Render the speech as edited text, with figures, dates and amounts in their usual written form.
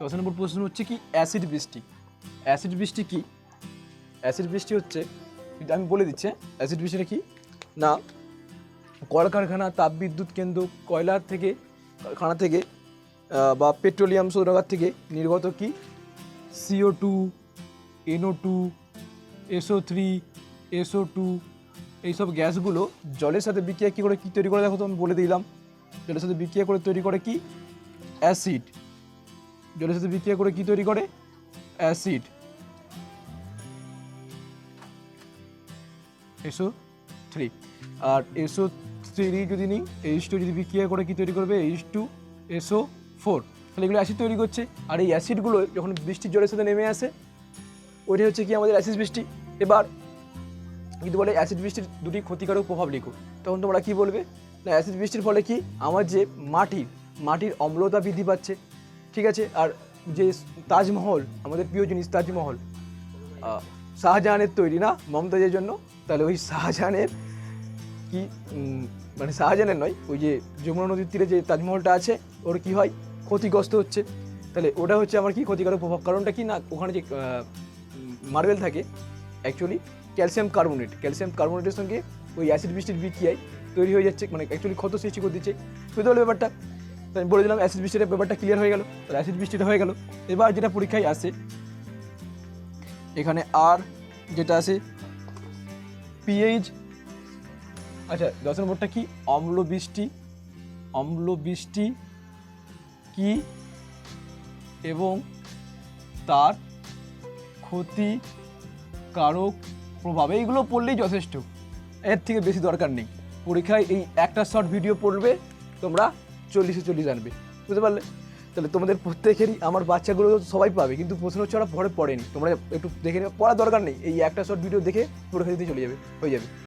10 নম্বর প্রশ্ন হচ্ছে কি অ্যাসিড বৃষ্টি। অ্যাসিড বৃষ্টি কি? অ্যাসিড বৃষ্টি হচ্ছে, এটা আমি বলে দিচ্ছি। অ্যাসিড বৃষ্টিটা কি না, কলকারখানা, তাপবিদ্যুৎ কেন্দ্র, কয়লার থেকে কারখানা থেকে বা পেট্রোলিয়াম শোধনাগার থেকে নির্গত কি CO2, NO2, SO3, SO2 এইসব গ্যাসগুলো জলের সাথে বিক্রিয়া কী করে কী তৈরি করে, দেখো তো আমি বলে দিলাম। জলের সাথে বিক্রিয়া করে তৈরি করে কি অ্যাসিড। জলের সাথে বিক্রিয়া করে কি তৈরি করে অ্যাসিড, SO3। আর SO3 যদি নিই, H2 যদি বিক্রিয়া করে কি তৈরি করবে H2SO4। তাহলে এগুলো অ্যাসিড তৈরি করছে। আর এই অ্যাসিডগুলো যখন বৃষ্টির জলের সাথে নেমে আসে, ওইটা হচ্ছে কি আমাদের অ্যাসিড বৃষ্টি। এবার কিন্তু বলে অ্যাসিড বৃষ্টির দুটি ক্ষতিকারক প্রভাব লিখো, তখন তোমরা কি বলবে না অ্যাসিড বৃষ্টির ফলে কি আমার যে মাটির অম্লতা বৃদ্ধি পাচ্ছে, ঠিক আছে। আর যে তাজমহল, আমাদের প্রিয় জিনিস তাজমহল, শাহজাহানের তৈরি না মমতাজের জন্য, তাহলে ওই শাহজাহানের কি মানে শাহজাহানের নয়, ওই যে যমুনা নদীর তীরে যে তাজমহলটা আছে ওর কি হয় ক্ষতিগ্রস্ত হচ্ছে। তাহলে ওটা হচ্ছে আমার কি ক্ষতিকারক প্রভাব। কারণটা কি না, ওখানে যে মার্বেল থাকে অ্যাকচুয়ালি ক্যালসিয়াম কার্বনেটের সঙ্গে ওই অ্যাসিড বৃষ্টির বিক্রিয়ায় তৈরি হয়ে যাচ্ছে, মানে অ্যাকচুয়ালি ক্ষত সৃষ্টি করে দিচ্ছে। বুঝতে পারলে ব্যাপারটা? তাই আমি বলে দিলাম অ্যাসিড বৃষ্টির ব্যাপারটা ক্লিয়ার হয়ে গেল। তাহলে অ্যাসিড বৃষ্টিটা হয়ে গেল। এবার যেটা পরীক্ষায় আসে এখানে আর যেটা আছে পিএইচ। আচ্ছা 10 নম্বরটা কি অম্ল বৃষ্টি কি এবং তার ক্ষতিকারক প্রভাব, এইগুলো পড়লেই যথেষ্ট, এর থেকে বেশি দরকার নেই। পরীক্ষায় এই একটা শর্ট ভিডিও পড়বে, তোমরা 40-40 আনবে। বুঝতে পারলে? তাহলে তোমাদের প্রত্যেকেরই, আমার বাচ্চাগুলো সবাই পাবে, কিন্তু প্রশ্ন হচ্ছে ওরা পড়েনি। তোমরা একটু দেখে পড়ার দরকার নেই, এই একটা শর্ট ভিডিও দেখে পরীক্ষা দিতে চলে যাবে, হয়ে যাবে।